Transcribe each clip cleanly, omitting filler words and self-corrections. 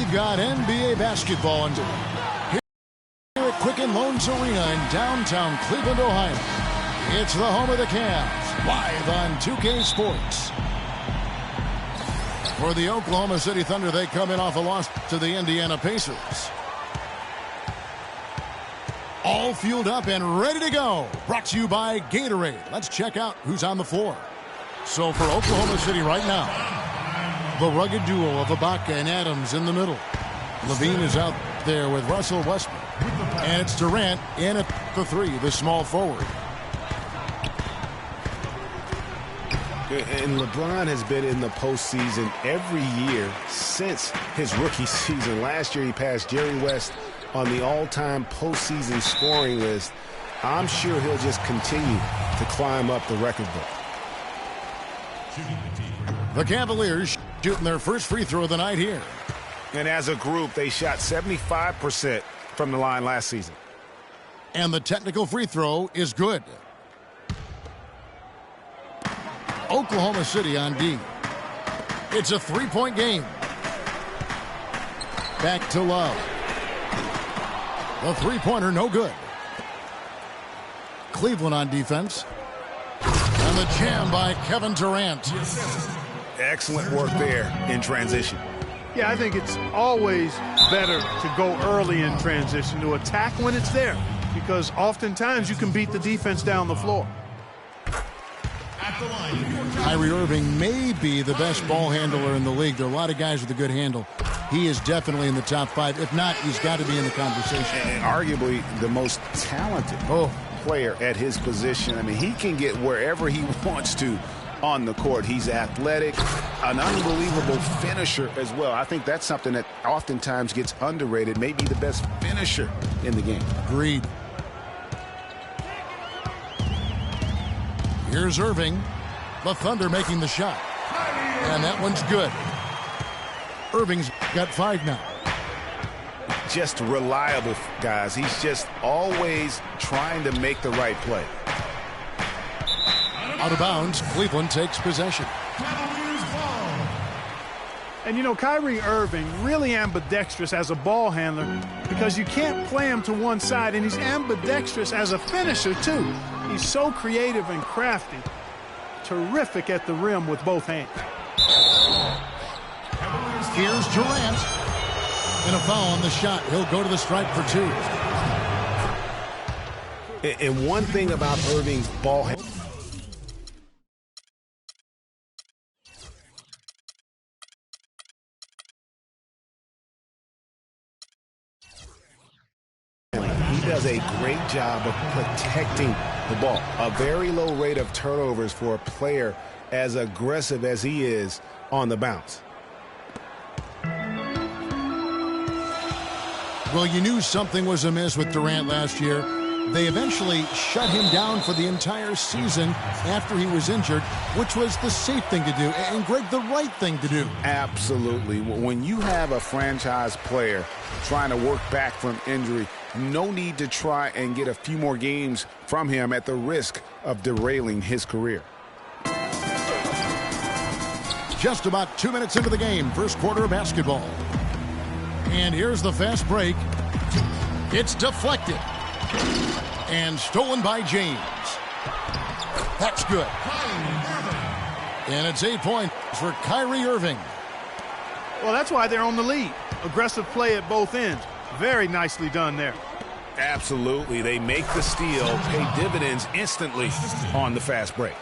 We've got NBA basketball here at Quicken Loans Arena in downtown Cleveland, Ohio. It's the home of the Cavs, live on 2K Sports. For the Oklahoma City Thunder, they come in off a loss to the Indiana Pacers. All fueled up and ready to go. Brought to you by Gatorade. Let's check out who's on the floor. So for Oklahoma City right now, the rugged duo of Ibaka and Adams in the middle. Levine is out there with Russell Westbrook. And it's Durant in at the three, the small forward. And LeBron has been in the postseason every year since his rookie season. Last year he passed Jerry West on the all-time postseason scoring list. I'm sure he'll just continue to climb up the record book. The Cavaliers shooting their first free throw of the night here. And as a group, they shot 75% from the line last season. And the technical free throw is good. Oklahoma City on D. It's a three-point game. Back to Love. The three-pointer no good. Cleveland on defense. And the jam by Kevin Durant. Excellent work there in transition. Yeah, I think it's always better to go early in transition, to attack when it's there, because oftentimes you can beat the defense down the floor. Kyrie Irving may be the best ball handler in the league. There are a lot of guys with a good handle. He is definitely in the top five. If not, he's got to be in the conversation. And arguably the most talented player at his position. I mean, he can get wherever he wants to on the court. He's athletic, an unbelievable finisher as well. I think that's something that oftentimes gets underrated. Maybe the best finisher in the game. Agreed. Here's Irving. The Thunder making the shot. And that one's good. Irving's got 5 now. Just reliable, guys. He's just always trying to make the right play. Out of bounds, Cleveland takes possession. And, you know, Kyrie Irving really ambidextrous as a ball handler, because you can't play him to one side, and he's ambidextrous as a finisher, too. He's so creative and crafty. Terrific at the rim with both hands. Here's Durant. And a foul on the shot. He'll go to the stripe for 2. And one thing about Irving's ball handling, he does a great job of protecting the ball. A very low rate of turnovers for a player as aggressive as he is on the bounce. Well, you knew something was amiss with Durant last year. They eventually shut him down for the entire season after he was injured, which was the safe thing to do, and, Greg, the right thing to do. Absolutely. When you have a franchise player trying to work back from injury, no need to try and get a few more games from him at the risk of derailing his career. Just about 2 minutes into the game, first quarter of basketball. And here's the fast break. It's deflected. And stolen by James. That's good. And it's 8 points for Kyrie Irving. Well, that's why they're on the lead. Aggressive play at both ends. Very nicely done there. Absolutely. They make the steal, pay dividends instantly on the fast break.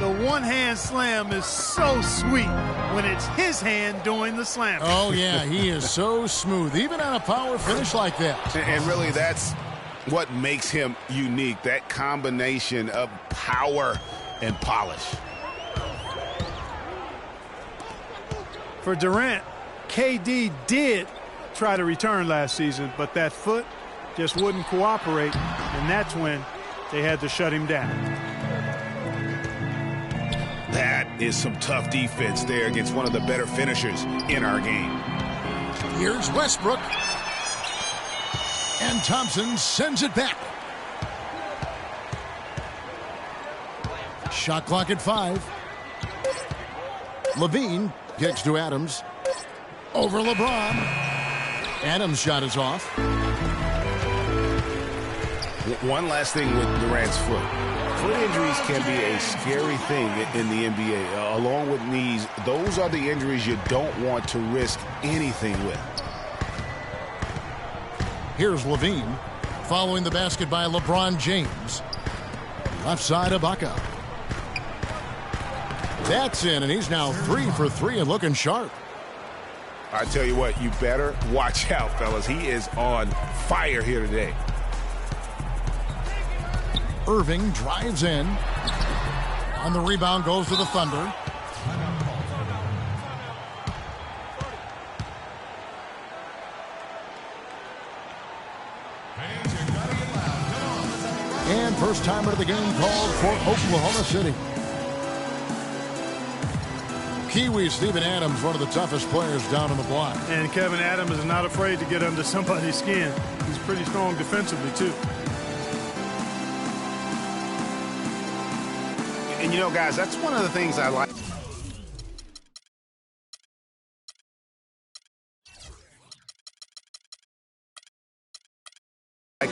The one-hand slam is so sweet when it's his hand doing the slam. Oh, yeah, he is so smooth, even on a power finish like that. And really, that's what makes him unique, that combination of power and polish. For Durant, KD did try to return last season, but that foot just wouldn't cooperate, and that's when they had to shut him down. That is some tough defense there against one of the better finishers in our game. Here's Westbrook. And Thompson sends it back. Shot clock at 5. Levine kicks to Adams. Over LeBron. Adams' shot is off. One last thing with Durant's foot. Foot injuries can be a scary thing in the NBA. Along with knees, those are the injuries you don't want to risk anything with. Here's Levine, following the basket by LeBron James. Left side, Ibaka. That's in, and he's now 3 for 3 and looking sharp. I tell you what, you better watch out, fellas. He is on fire here today. Irving drives in. On the rebound goes to the Thunder. And first timer of the game called for Oklahoma City. Kiwi Steven Adams, one of the toughest players down on the block. And Kevin Adams is not afraid to get under somebody's skin. He's pretty strong defensively, too. And, you know, guys, that's one of the things I like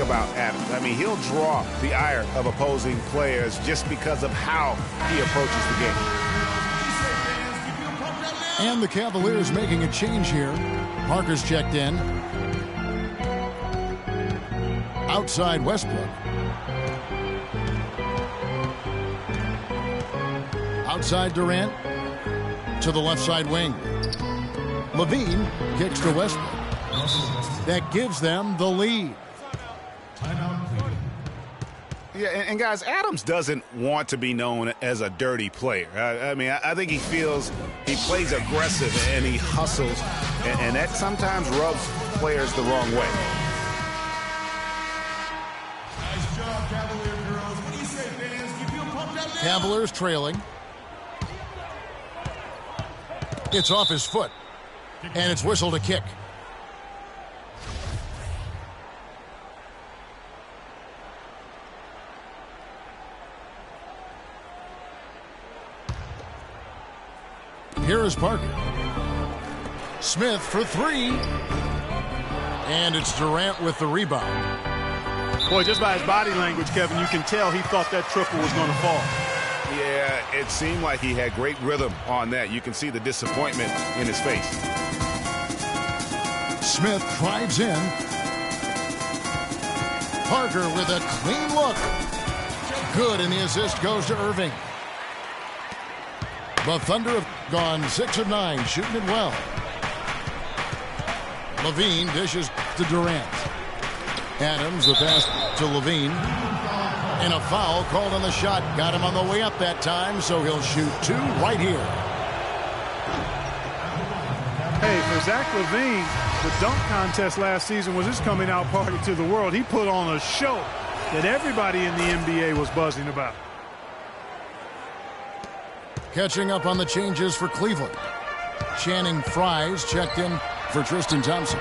about Adams. I mean, he'll draw the ire of opposing players just because of how he approaches the game. And the Cavaliers making a change here. Parker's checked in. Outside Westbrook. Outside Durant. To the left side wing. Levine kicks to Westbrook. That gives them the lead. Yeah, and guys, Adams doesn't want to be known as a dirty player. I mean, I think he feels he plays aggressive and he hustles, and that sometimes rubs players the wrong way. Nice job, Cavalier girls. What do you say, fans? Keep you pumped up now. Cavaliers trailing. It's off his foot, and it's whistled a kick. Here is Parker. Smith for 3. And it's Durant with the rebound. Boy, just by his body language, Kevin, you can tell he thought that triple was going to fall. Yeah, it seemed like he had great rhythm on that. You can see the disappointment in his face. Smith drives in. Parker with a clean look. Good, and the assist goes to Irving. The Thunder have gone 6 of 9, shooting it well. Levine dishes to Durant. Adams, the pass to Levine. And a foul called on the shot. Got him on the way up that time, so he'll shoot 2 right here. Hey, for Zach Levine, the dunk contest last season was his coming out party to the world. He put on a show that everybody in the NBA was buzzing about. Catching up on the changes for Cleveland. Channing Frye's checked in for Tristan Thompson.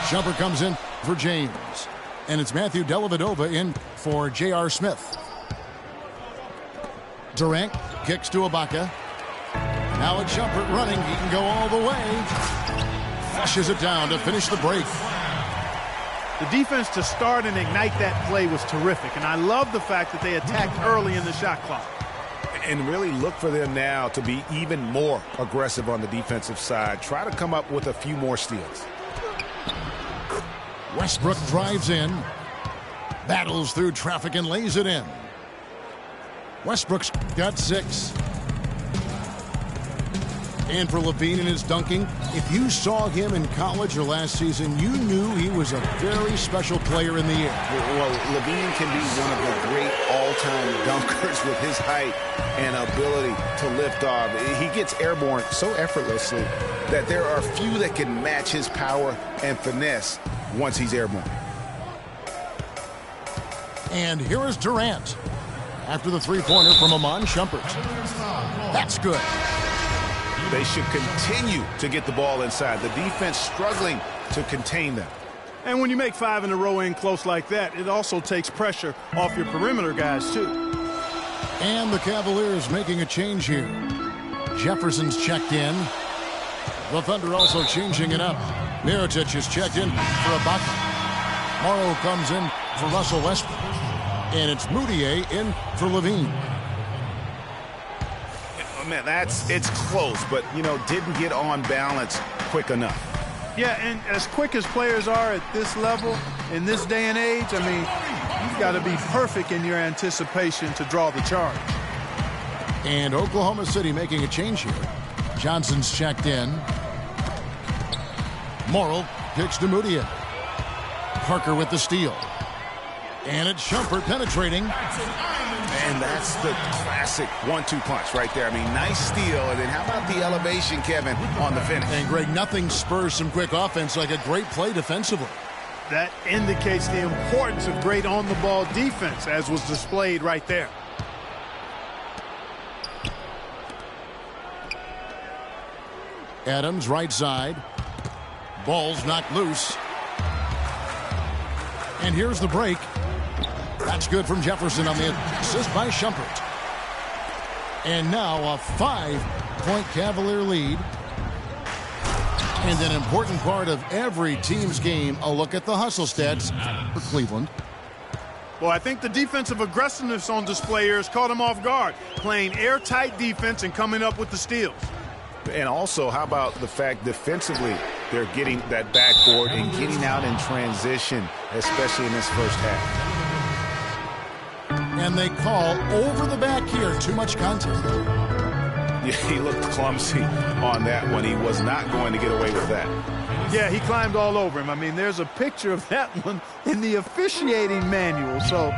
Shumpert comes in for James. And it's Matthew Dellavedova in for J.R. Smith. Durant kicks to Ibaka. Now it's Shumpert running. He can go all the way. Flushes it down to finish the break. The defense to start and ignite that play was terrific. And I love the fact that they attacked early in the shot clock. And really look for them now to be even more aggressive on the defensive side. Try to come up with a few more steals. Westbrook drives in. Battles through traffic and lays it in. Westbrook's got 6. And for Levine in his dunking, if you saw him in college or last season, you knew he was a very special player in the air. Well, Levine can be one of the great all-time dunkers with his height and ability to lift off. He gets airborne so effortlessly that there are few that can match his power and finesse once he's airborne. And here is Durant after the three-pointer from Amon Shumpert. That's good. They should continue to get the ball inside. The defense struggling to contain them. And when you make 5 in a row in close like that, it also takes pressure off your perimeter guys, too. And the Cavaliers making a change here. Jefferson's checked in. The Thunder also changing it up. Mirotic is checked in for Ibaka. Morrow comes in for Russell Westbrook. And it's Moutier in for Levine. Oh, man, it's close, but, didn't get on balance quick enough. Yeah, and as quick as players are at this level, in this day and age, I mean, you've got to be perfect in your anticipation to draw the charge. And Oklahoma City making a change here. Johnson's checked in. Morrill kicks to Moutier. Parker with the steal. And it's Shumpert penetrating. And that's the classic 1-2 punch right there. I mean, nice steal. And then how about the elevation, Kevin, on the finish? And, Greg, nothing spurs some quick offense like a great play defensively. That indicates the importance of great on-the-ball defense, as was displayed right there. Adams, right side. Ball's knocked loose. And here's the break. That's good from Jefferson on the assist by Shumpert. And now a 5-point Cavalier lead. And an important part of every team's game, a look at the hustle stats for Cleveland. Well, I think the defensive aggressiveness on display here has caught him off guard, playing airtight defense and coming up with the steals. And also, how about the fact defensively they're getting that backboard and getting out in transition, especially in this first half. And they call over the back here. Too much contact. Yeah, he looked clumsy on that one. He was not going to get away with that. Yeah, he climbed all over him. I mean, there's a picture of that one in the officiating manual. So,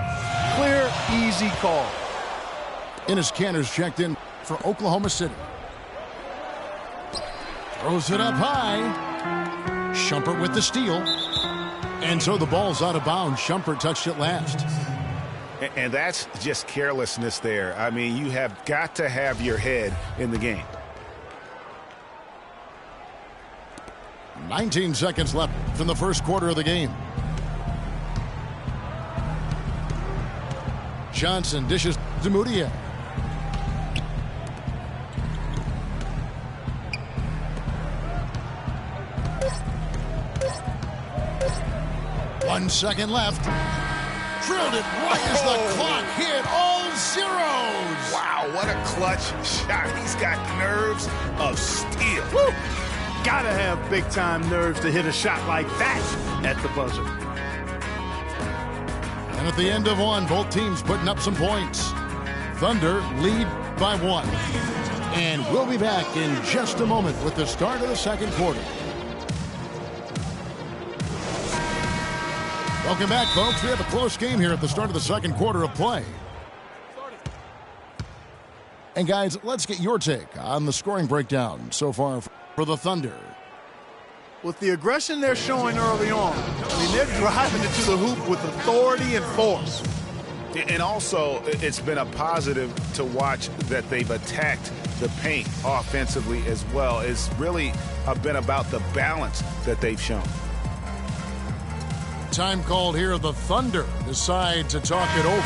clear, easy call. Enes Kanter's checked in for Oklahoma City. Throws it up high. Shumpert with the steal. And so the ball's out of bounds. Shumpert touched it last. And that's just carelessness there. I mean, you have got to have your head in the game. 19 seconds left in the first quarter of the game. Johnson dishes to Moutier. One second left. Drilled it right as the clock hit all zeros. Wow, what a clutch shot. He's got nerves of steel. Woo! Gotta have big-time nerves to hit a shot like that at the buzzer. And at the end of one, both teams putting up some points. Thunder lead by 1. And we'll be back in just a moment with the start of the second quarter. Welcome back, folks. We have a close game here at the start of the second quarter of play. And, guys, let's get your take on the scoring breakdown so far for the Thunder. With the aggression they're showing early on, I mean, they're driving it to the hoop with authority and force. And also, it's been a positive to watch that they've attacked the paint offensively as well. It's really been about the balance that they've shown. Time called here. The Thunder decide to talk it over.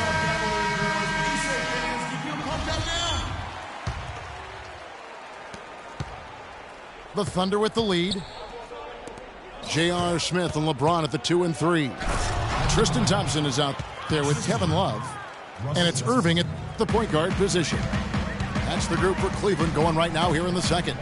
The Thunder with the lead. J.R. Smith and LeBron at the 2 and 3. Tristan Thompson is out there with Kevin Love. And it's Irving at the point guard position. That's the group for Cleveland going right now here in the second.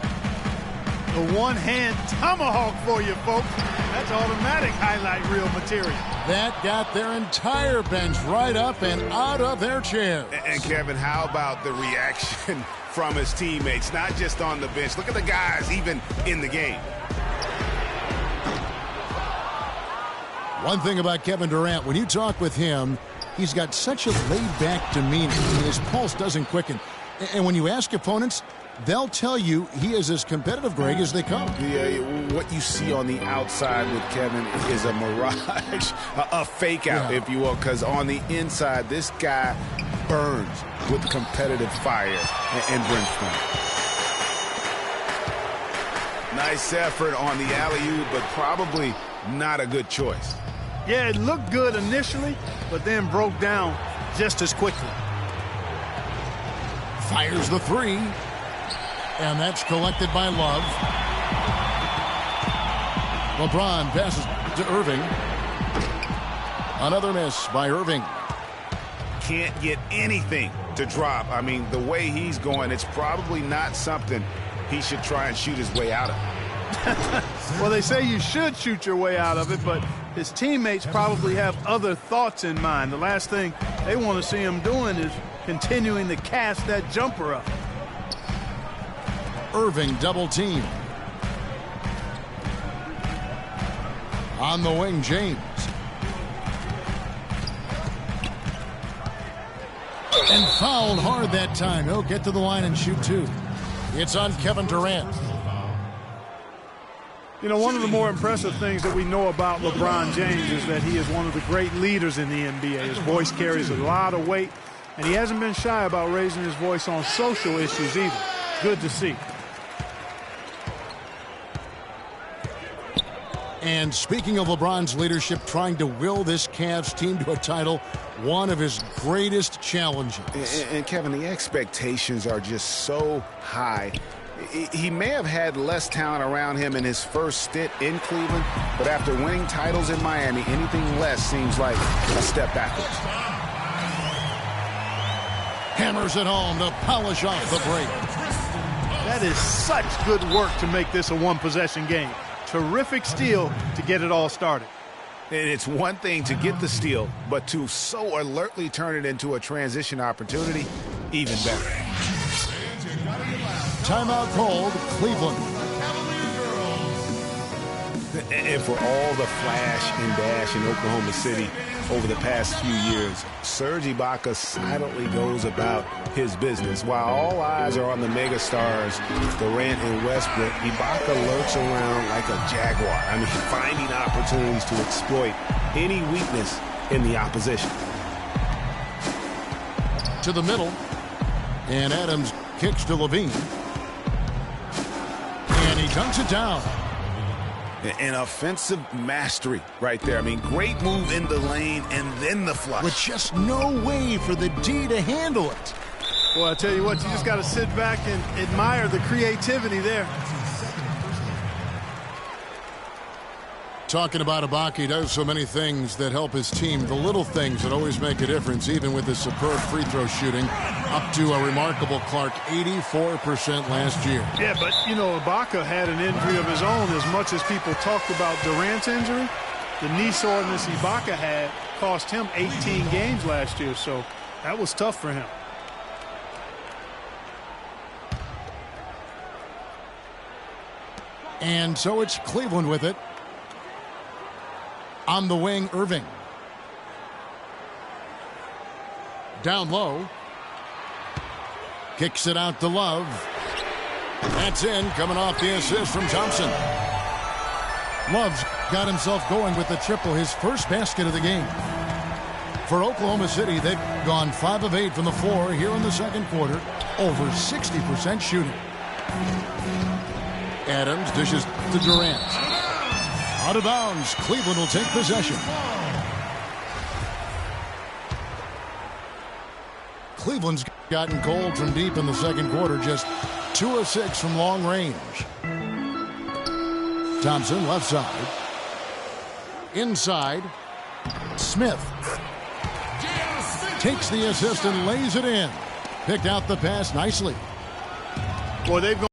The one-hand tomahawk for you, folks. That's automatic highlight reel material. That got their entire bench right up and out of their chair. And Kevin, how about the reaction from his teammates? Not just on the bench. Look at the guys even in the game. One thing about Kevin Durant, when you talk with him, he's got such a laid-back demeanor. His pulse doesn't quicken. And when you ask opponents, they'll tell you he is as competitive, Greg, as they come. Yeah, what you see on the outside with Kevin is a mirage, a fake out, if you will, because on the inside, this guy burns with competitive fire and brimstone. Nice effort on the alley-oop, but probably not a good choice. Yeah, it looked good initially, but then broke down just as quickly. Fires the 3. And that's collected by Love. LeBron passes to Irving. Another miss by Irving. Can't get anything to drop. I mean, the way he's going, it's probably not something he should try and shoot his way out of. Well, they say you should shoot your way out of it, but his teammates probably have other thoughts in mind. The last thing they want to see him doing is continuing to cast that jumper up. Irving double team. On the wing, James. And fouled hard that time. He'll get to the line and shoot two. It's on Kevin Durant. You know, one of the more impressive things that we know about LeBron James is that he is one of the great leaders in the NBA. His voice carries a lot of weight, and he hasn't been shy about raising his voice on social issues either. Good to see. And speaking of LeBron's leadership, trying to will this Cavs team to a title, one of his greatest challenges. And Kevin, the expectations are just so high. He may have had less talent around him in his first stint in Cleveland, but after winning titles in Miami, anything less seems like a step backwards. Hammers it home to polish off the break. That is such good work to make this a one-possession game. Terrific steal to get it all started. And it's one thing to get the steal, but to so alertly turn it into a transition opportunity, even better. Timeout called, Cleveland. And for all the flash and dash in Oklahoma City over the past few years, Serge Ibaka silently goes about his business. While all eyes are on the megastars, Durant and Westbrook, Ibaka lurks around like a jaguar. I mean, finding opportunities to exploit any weakness in the opposition. To the middle, and Adams kicks to Levine. And he dunks it down. An offensive mastery right there. I mean, great move in the lane and then the flush. With just no way for the D to handle it. Well, I tell you what, you just got to sit back and admire the creativity there. Talking about Ibaka, he does so many things that help his team. The little things that always make a difference, even with his superb free throw shooting, up to a remarkable Clark 84% last year. Yeah, but, you know, Ibaka had an injury of his own. As much as people talked about Durant's injury, the knee soreness Ibaka had cost him 18 games last year, so that was tough for him. And so it's Cleveland with it. On the wing, Irving. Down low. Kicks it out to Love. That's in, coming off the assist from Thompson. Love's got himself going with the triple, his first basket of the game. For Oklahoma City, they've gone 5 of 8 from the floor here in the second quarter, over 60% shooting. Adams dishes to Durant. Out of bounds, Cleveland will take possession. Cleveland's gotten cold from deep in the second quarter, just 2 of 6 from long range. Thompson, left side. Inside, Smith. Takes the assist and lays it in. Picked out the pass nicely. Boy, they've gone